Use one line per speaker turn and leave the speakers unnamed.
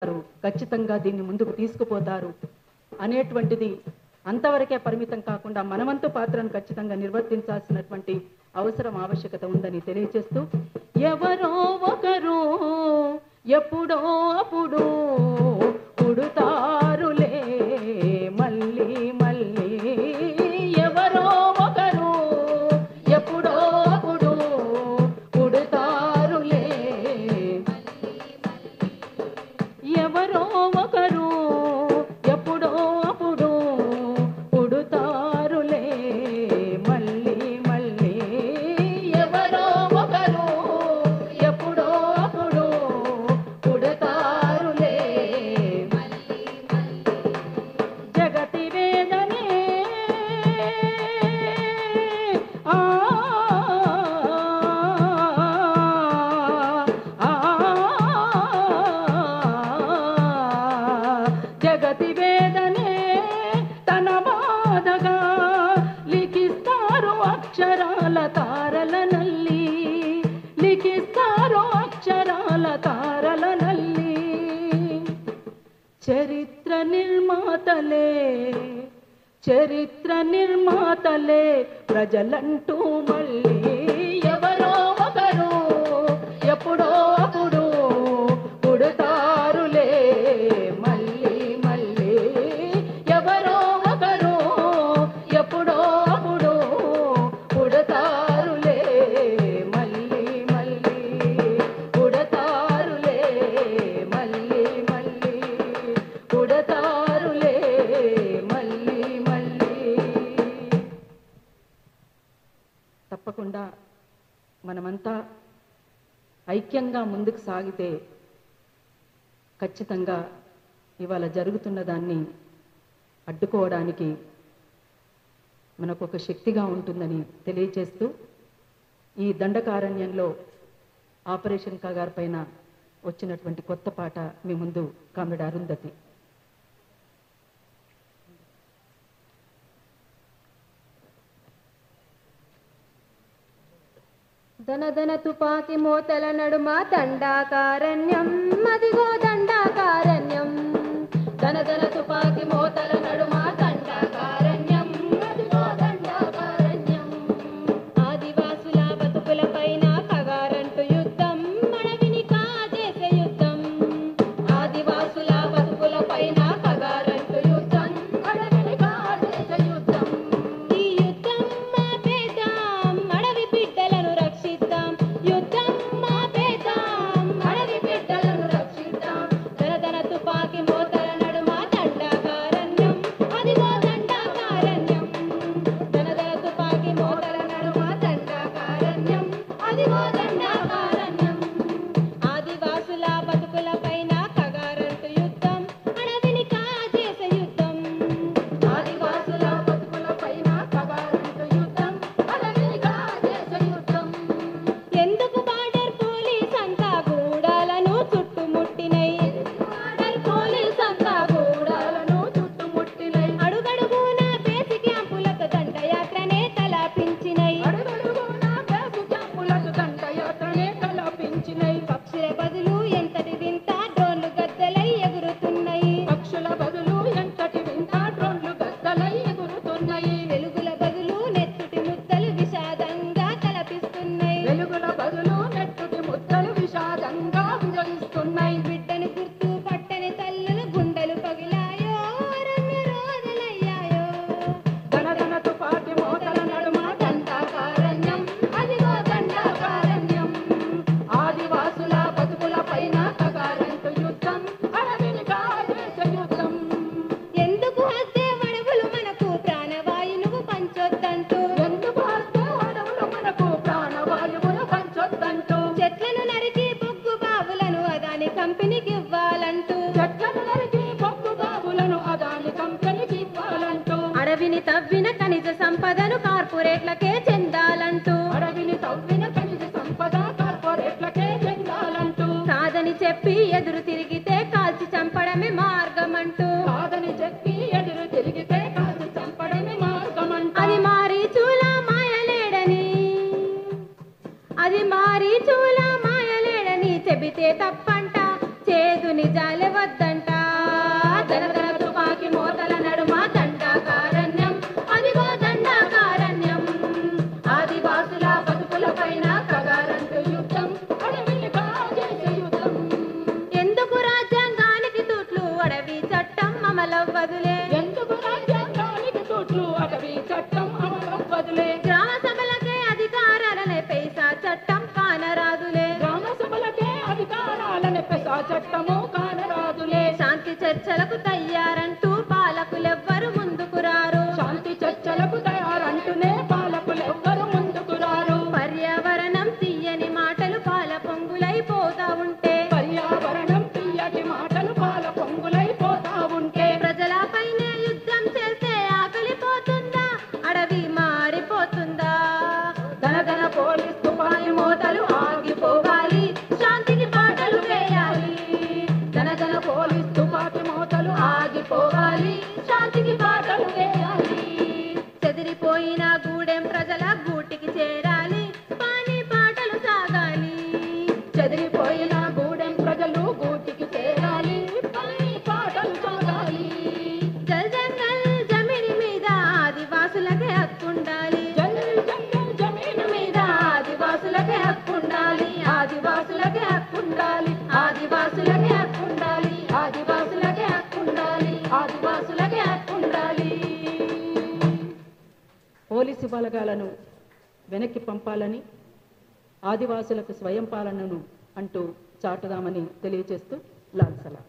ఖచ్చితంగా దీన్ని ముందుకు తీసుకుపోతారు అనేటువంటిది అంతవరకే పరిమితం కాకుండా మనవంతు పాత్రను ఖచ్చితంగా నిర్వర్తించాల్సినటువంటి అవసరం ఆవశ్యకత ఉందని తెలియజేస్తూ, ఎవరో ఒకరు ఎప్పుడో అప్పుడు పుడతారులే మళ్ళీ మళ్ళీ, ఎవరో ఒకరు ఎప్పుడో అప్పుడు పుడతారులే, ఎవరో ఒకరు ఎప్పుడో అప్పుడు పుడతారులే మళ్ళీ మళ్ళీ, ఎవరో ఒకరు ఎప్పుడో అప్పుడు పుడతారులే మళ్ళీ మళ్ళీ. జగతి వేదనే జగతి వేదనే తన బాధగా లిఖిస్తారు అక్షరాల తారల నల్లి, లిఖిస్తారు అక్షరాల తారల నల్లి. చరిత్ర నిర్మాతలే చరిత్ర నిర్మాతలే ప్రజలంటూ మళ్ళీ, ఎవరో ఒకరు ఎప్పుడో అప్పుడు పుడతారులే మళ్ళీ మళ్ళీ, ఎవరో ఒకరు ఎప్పుడో అప్పుడు పుడతారులే మళ్ళీ మళ్ళీ, పుడతారులే మళ్ళీ మళ్ళీ, పుడతారులే మళ్ళీ మళ్ళీ. తప్పకుండా మనమంతా ఐక్యంగా ముందుకు సాగితే ఖచ్చితంగా ఇవాళ జరుగుతున్న దాన్ని అడ్డుకోవడానికి మనకు ఒక శక్తిగా ఉంటుందని తెలియజేస్తూ, ఈ దండకారణ్యంలో ఆపరేషన్ కగార్ పైన వచ్చినటువంటి కొత్త పాట మీ ముందు కామ్రేడ్ అరుంధతి.
ధనధన తుపాకి మోతల నడుమ దండాకారణ్యం, మదిగో దండాకారణ్యం. ధనధన తుపాకి మోతల నడుమ దండాకారణ్యం, మదిగో దండాకారణ్యం. ఆదివాసుల బతుకుల పైన కగారంటూ యుద్ధం, అడవిని కాజేసే యుద్ధం. ఆదివాసుల బతుకుల పైన కగారంటూ యుద్ధం, అడవిని కాజేసే యుద్ధం. ఈ యుద్ధం ఆపేద్దాం, అడవి బిడ్డలను రక్షిద్దాం. యుద్ధం ఆపేద్దాం, అడవి బిడ్డలను రక్షిద్దాం. ధనధన తుపాకి మోతల నడుమ దండాకారణ్యం, అదిగో దండాకారణ్యం. ధనధన తుపాకి మోతల నడుమ దండాకారణ్యం, అదిగో దండాకారణ్యం. ఆదివాసుల బతుకుల పైన కగారంటూ యుద్ధం, అడవిని కాజేసే యుద్ధం. ఆదివాసుల బతుకుల పైన కగారంటూ యుద్ధం, అడవిని కాజేసే యుద్ధం. ఎందుకు బార్డర్ పోలీస్ అంతా గూడాలను చుట్టుముట్టినై, బార్డర్ పోలీస్ అంతా గూడాలను చుట్టుముట్టినై. అడుగడుగునా బేసి క్యాంపులకు దండయాత్రనే తలపించినై, అడుగడుగునా బేసి క్యాంపులకు దండయాత్రనే తలపించినై. పక్షుల బదులు ఎంతటి వింత డ్రోన్లు గద్దలై ఎగురుతున్నాయి, పక్షుల బదులు ఎంతటి వింత డ్రోన్లు గద్దలై ఎగురుతున్నాయి. వెలుగుల బదులు నెత్తుటి ముద్దలు విషాదంగా తలపిస్తున్నాయి, వెలుగుల బదులు నెత్తుటి ముద్దలు విషాదంగా విజయిస్తున్నాయి. బిడ్డను గుర్తు పట్టని తల్లులు గుండెలు పగిలాయో, అరణ్య రోదలయ్యాయో. ధనధన తుపాకి మోతల నడుమ దండాకారణ్యం, అదిగో దండాకారణ్యం. ఆదివాసుల బతుకుల పైన కగారంటూ యుద్ధం, అడవిని కాజేసే యుద్ధం. ఎందుకు హస్తే అడవులు మనకు ప్రాణవాయువును పంచొద్దంటూ, ఎందుకు హస్తే అడవులు మనకు ప్రాణవాయువును పంచొద్దంటూ. చెట్లను నరికి బొగ్గు బావులను అదాని కంపెనీకి ఇవ్వాలంటూ, చెట్లను నరికి బొగ్గు బావులను అదాని కంపెనీకి ఇవ్వాలంటూ. అడవిని తవ్విన ఖనిజ సంపదను కార్పొరేట్లకే చెందాలంటూ, అడవిని తవ్విన ఖనిజ సంపద కార్పొరేట్లకే చెందాలంటూ. కాదని చెప్పి ఎదురు తిరిగితే కాల్చి చంపడమే మార్గమంటూ, కాదని చెప్పి ఎదురు తిరిగితే కాల్చి చంపడమే మార్గమంటూ. అది మారి చూలా మాయలేడని, అది మారి చూలా మాయలేడని చెబితే తప్పంట, చేదు నిజాలే వద్దు
పోలీస్ తుపాకీ మోతలు ఆగిపోవాలి, శాంతికి బాటలు వేయాలి.
చెదిరిపోయిన గూడెం ప్రజల గూటికి చేరాలి, పాని పాటలు సాగాలి.
చెదిరిపోయిన గూడెం ప్రజలు గూటికి చేరాలి, పని పాటలు సాగాలి.
జల్ జంగల్ జమీని మీద ఆదివాసులకే హక్కుండాలి,
జల్ జంగల్ జమీను మీద ఆదివాసులకే హక్కుండాలి, ఆదివాసులకే హక్కుండాలి, ఆదివాసులకే హక్కుండాలి, ఆదివాసులకే హక్కుండాలి, ఆదివాసులకే హక్కుండాలి. పోలీసు బలగాలను వెనక్కి పంపాలని, ఆదివాసులకు స్వయం పాలనను అంటూ చాటుదామని తెలియజేస్తూ లాల్ సలాం.